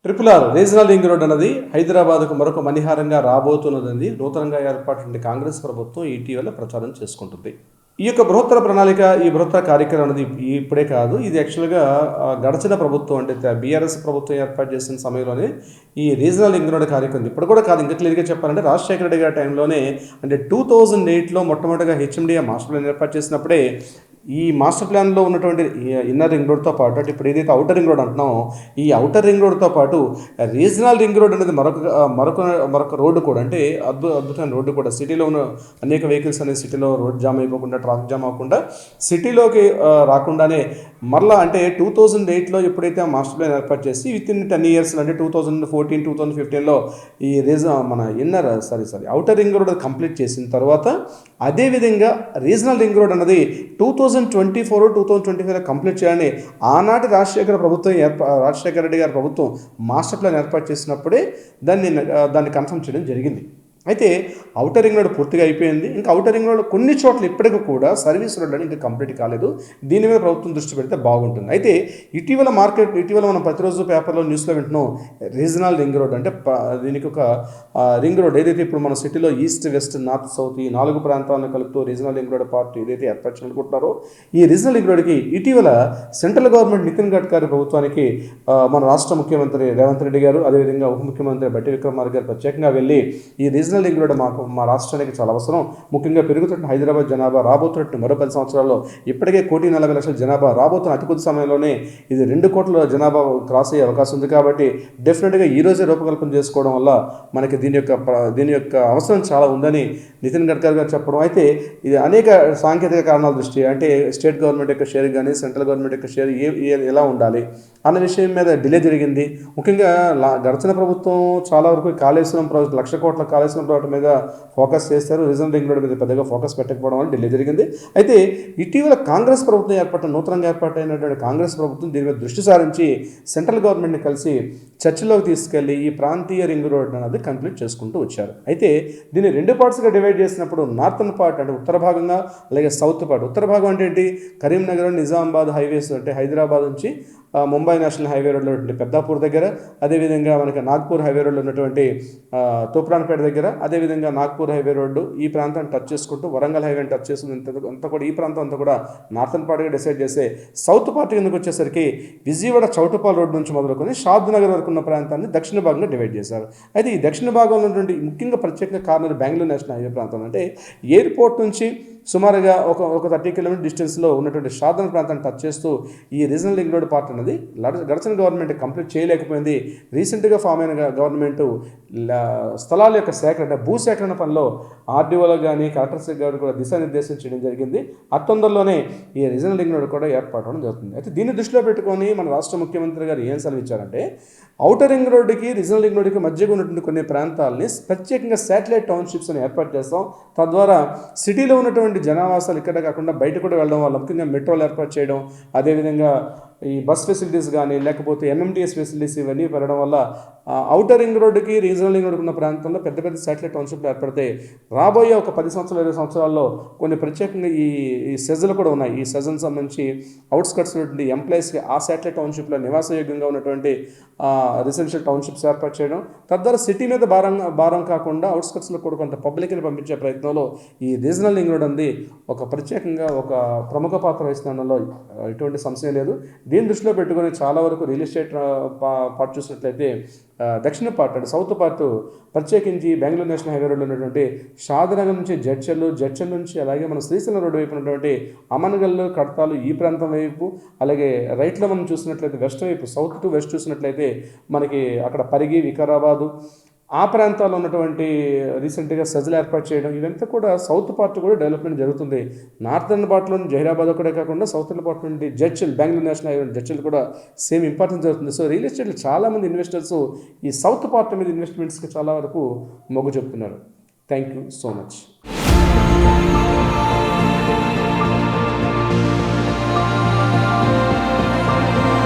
RRR regional ring road అన్నది హైదరాబాద్కు మరొక మణిహారంగా రాబోతున్నదని నూతనంగా ఏర్పాటు కాంగ్రెస్ ప్రభుత్వం ఇటీవల ప్రచారం చేసుకుంటుంది. ఈ యొక్క బృహత్తర ప్రణాళిక, ఈ బృహత్తర కార్యక్రమం అనేది ఇప్పుడే కాదు, ఇది యాక్చువల్గా గడచిన ప్రభుత్వం అంటే బీఆర్ఎస్ ప్రభుత్వం ఏర్పాటు చేసిన సమయంలోనే ఈ రీజనల్ రింగ్ రోడ్ కార్యక్రమం ఇప్పుడు కూడా కాదు, ఇంకా క్లియర్గా చెప్పాలంటే రాజశేఖర రెడ్డి గారి టైంలోనే అంటే 2008లో మొట్టమొదటిగా హెచ్ఎండిఏ మాస్టర్ ప్లాన్ ఏర్పాటు చేసినప్పుడే ఈ మాస్టర్ ప్లాన్లో ఉన్నటువంటి ఇన్నర్ రింగ్ రోడ్తో పాటు అంటే ఇప్పుడు ఏదైతే అవుటర్ రింగ్ రోడ్ అంటున్నామో ఈ అవుటర్ రింగ్ రోడ్తో పాటు రీజనల్ రింగ్ రోడ్ అనేది మరొక రోడ్డు కూడా అంటే అద్భుతమైన రోడ్డు కూడా సిటీలో ఉన్న అనేక వెహికల్స్ అనేది సిటీలో రోడ్ జామ్ అయిపోకుండా ట్రాఫిక్ జామ్ అవ్వకుండా సిటీలోకి రాకుండానే మరలా అంటే 2008లో ఎప్పుడైతే ఆ మాస్టర్ ప్లాన్ ఏర్పాటు చేసి విత్ ఇన్ 10 years అంటే 2014-2015లో ఈ అవుటర్ రింగ్ రోడ్ కంప్లీట్ చేసిన తర్వాత అదేవిధంగా రీజనల్ రింగ్ రోడ్ అన్నది 2024-2025 కంప్లీట్ చేయాలని ఆనాటి రాజశేఖర రెడ్డి గారి ప్రభుత్వం మాస్టర్ ప్లాన్ ఏర్పాటు చేసినప్పుడే దాన్ని కన్ఫర్మ్ చేయడం జరిగింది. అయితే అవుటర్ రింగ్ రోడ్ పూర్తిగా అయిపోయింది. ఇంకా అవుటర్ రింగ్ రోడ్ కొన్ని చోట్ల ఇప్పటికీ కూడా సర్వీస్ రోడ్ అని ఇంకా కంప్లీట్ కాలేదు. దీని మీద ప్రభుత్వం దృష్టి పెడితే బాగుంటుంది. అయితే ఇటీవల మనం ప్రతిరోజు పేపర్లో న్యూస్లో వింటున్నాం రీజనల్ రింగ్ రోడ్ అంటే దీనికి ఒక రింగ్ రోడ్ ఏదైతే ఇప్పుడు మన సిటీలో ఈస్ట్ వెస్ట్ నార్త్ సౌత్ ఈ 4 ప్రాంతాలను కలుపుతూ రీజనల్ రింగ్ రోడ్ పార్ట్ ఏదైతే ఏర్పాటు చేయాలనుకుంటున్నారో ఈ రీజనల్ రింగ్ రోడ్కి ఇటీవల సెంట్రల్ గవర్నమెంట్ నితిన్ గడ్కరీ ప్రభుత్వానికి మన రాష్ట్ర ముఖ్యమంత్రి రేవంత్ రెడ్డి గారు అదేవిధంగా ఉప ముఖ్యమంత్రి బట్టి విక్రమార్క గారు ప్రత్యేకంగా వెళ్ళి ఈ రీజనల్ రింగ్ రోడ్ మా రాష్ట్రానికి చాలా అవసరం, ముఖ్యంగా పెరుగుతున్న హైదరాబాద్ జనాభా రాబోతున్నట్టు మరో 10 సంవత్సరాల్లో ఇప్పటికే 1,40,00,000 జనాభా రాబోతున్న అతి కొద్ది సమయంలోనే ఇది 2 కోట్ల జనాభా క్రాస్ అయ్యే అవకాశం ఉంది. కాబట్టి డెఫినెట్గా ఈ రోజే రూపకల్పన చేసుకోవడం వల్ల మనకి దీని యొక్క అవసరం చాలా ఉందని నితిన్ గడ్కరీ గారు చెప్పడం. అయితే ఇది అనేక సాంకేతిక కారణాల దృష్టి అంటే స్టేట్ గవర్నమెంట్ యొక్క షేర్ కానీ సెంట్రల్ గవర్నమెంట్ యొక్క షేర్ ఎలా ఉండాలి అన్న విషయం మీద డిలే జరిగింది. ముఖ్యంగా గడిచిన ప్రభుత్వం చాలా వరకు కాళేశ్వరం ప్రాజెక్టు 1,00,000 కోట్ల కాళేశ్వరం ప్రాజెక్టు మీద ఫోకస్ చేస్తారు, రీజనల్ రింగ్ రోడ్ మీద పెద్దగా ఫోకస్ పెట్టకపోవడం వల్ల డిలే జరిగింది. అయితే ఇటీవల కాంగ్రెస్ ప్రభుత్వం నూతనంగా ఏర్పాటైనటువంటి కాంగ్రెస్ ప్రభుత్వం దీని మీద దృష్టి సారించి సెంట్రల్ గవర్నమెంట్ని కలిసి చర్చలోకి తీసుకెళ్లి ఈ ప్రాంతీయ రింగ్ రోడ్ అనేది కంప్లీట్ చేసుకుంటూ వచ్చారు. అయితే దీన్ని 2 పార్ట్స్గా డివైడ్ చేసినప్పుడు నార్థన్ పార్ట్ అంటే ఉత్తర భాగంగా అలాగే సౌత్ పార్ట్. ఉత్తర భాగం అంటే ఏంటి, కరీంనగర్ నిజామాబాద్ హైవేస్ అంటే హైదరాబాద్ నుంచి ముంబై నేషనల్ హైవే రోడ్లో ఉన్నటువంటి పెద్దాపూర్ దగ్గర, అదేవిధంగా మనకి నాగ్పూర్ హైవే రోడ్లో ఉన్నటువంటి తూప్రాన్పేట దగ్గర, అదేవిధంగా నాగ్పూర్ హైవే రోడ్డు ఈ ప్రాంతాన్ని టచ్ చేసుకుంటూ వరంగల్ హైవేని టచ్ చేసుకుంటూ అంతా కూడా ఈ ప్రాంతం అంతా కూడా నార్థన్ పార్ట్గా డిసైడ్ చేస్తే సౌత్ పార్ట్ కిందకు వచ్చేసరికి విజయవాడ చౌటుపాల్ రోడ్ నుంచి మొదలుకొని షాద్ నగర్ వరకు ఉన్న ప్రాంతాన్ని దక్షిణ భాగంగా డివైడ్ చేశారు. అయితే ఈ దక్షిణ భాగంలో ఉన్నటువంటి ముఖ్యంగా ప్రత్యేకంగా కార్నర్ బెంగళూరు నేషనల్ హైవే ప్రాంతం అంటే ఎయిర్పోర్ట్ నుంచి సుమారుగా ఒక 30 కిలోమీటర్ డిస్టెన్స్లో ఉన్నటువంటి షాదన్ ప్రాంతాన్ని టచ్ చేస్తూ ఈ రీజనల్ రింగ్ రోడ్ పార్ట్ అనేది గడిచిన గవర్నమెంట్ కంప్లీట్ చేయలేకపోయింది. రీసెంట్గా ఫామ్ అయిన గవర్నమెంట్ స్థలాల యొక్క సేకరణ అంటే భూసేకరణ పనిలో ఆర్డీఓలకు కానీ కలెక్టర్స్ గారు కూడా దిశానిర్దేశం చేయడం జరిగింది. తొందరలోనే ఈ రీజనల్ రింగ్ రోడ్ కూడా ఏర్పాటు అవడం జరుగుతుంది. అయితే దీన్ని దృష్టిలో పెట్టుకొని మన రాష్ట్ర ముఖ్యమంత్రి గారు ఏం సెలవు ఇచ్చారంటే అవుటర్ రింగ్ రోడ్డుకి రీజనల్ రింగ్ రోడ్డుకి మధ్యగా ఉన్నటువంటి కొన్ని ప్రాంతాలని ప్రత్యేకంగా శాటిలైట్ టౌన్షిప్స్ అని ఏర్పాటు చేస్తాం. తద్వారా సిటీలో ఉన్నటువంటి జనావాసాలు ఇక్కడ కాకుండా బయట కూడా వెళ్ళడం వల్ల ముఖ్యంగా మెట్రోలు ఏర్పాటు చేయడం, అదేవిధంగా ఈ బస్ ఫెసిలిటీస్ కానీ లేకపోతే ఎంఎంటీఎస్ ఫెసిలిటీస్ ఇవన్నీ పెరగడం వల్ల అవుటర్ రింగ్ రోడ్డుకి రీజనల్ రింగ్ రోడ్డు ఉన్న ప్రాంతంలో పెద్ద పెద్ద శాటిలైట్ టౌన్షిప్లు ఏర్పడితే రాబోయే ఒక 10 సంవత్సరాలు 20 సంవత్సరాల్లో కొన్ని ప్రత్యేకంగా ఈ సెజలు కూడా ఉన్నాయి. ఈ సెజన్ సంబంధించి అవుట్స్కట్స్ ఉన్నటువంటి ఎంప్లాయీస్కి ఆ శాటిలైట్ టౌన్షిప్లో నివాసయోగ్యంగా ఉన్నటువంటి రెసిడెన్షియల్ టౌన్షిప్స్ ఏర్పాటు చేయడం, తద్వారా సిటీ మీద భారం కాకుండా అవుట్స్కట్స్లో కూడా కొంత పబ్లిక్ని పంపించే ప్రయత్నంలో ఈ రీజనల్ రింగ్ రోడ్ అనేది ఒక ప్రత్యేకంగా ఒక ప్రముఖ పాత్ర వహిస్తుండడంలో ఎటువంటి సంశయం లేదు. దీన్ని దృష్టిలో పెట్టుకొని చాలా వరకు రియల్ ఎస్టేట్ పార్ట్ చూసినట్లయితే దక్షిణ పార్ట్ అంటే సౌత్ పార్ట్ ప్రత్యేకించి బెంగళూరు నేషనల్ హైవే రోడ్లో ఉన్నటువంటి షాద్నగర్ నుంచి జడ్చల్ నుంచి అలాగే మన శ్రీశైలం రోడ్డు వైపు ఉన్నటువంటి అమన్గల్లు కడతాలు ఈ ప్రాంతం వైపు, అలాగే రైట్లో మనం చూసినట్లయితే వెస్ట్ వైపు సౌత్ టు వెస్ట్ చూసినట్లయితే మనకి అక్కడ పరిగి వికారాబాదు ఆ ప్రాంతాల్లో ఉన్నటువంటి రీసెంట్గా సెజలు ఏర్పాటు చేయడం ఇవంతా కూడా సౌత్ పార్ట్ కూడా డెవలప్మెంట్ జరుగుతుంది. నార్థన్ పార్ట్లో జహీరాబాద్ ఒకటే కాకుండా సౌతర్న్ పార్ట్ నుండి జడ్చల్ బెంగళూరు నేషనల్ హైవే జడ్చల్ కూడా సేమ్ ఇంపార్టెన్స్ జరుగుతుంది. సో రియల్ ఎస్టేట్లో చాలామంది ఇన్వెస్టర్స్ ఈ సౌత్ పార్ట్ మీద ఇన్వెస్ట్మెంట్స్కి చాలా వరకు మొగ్గు చెప్తున్నారు. Thank you so much.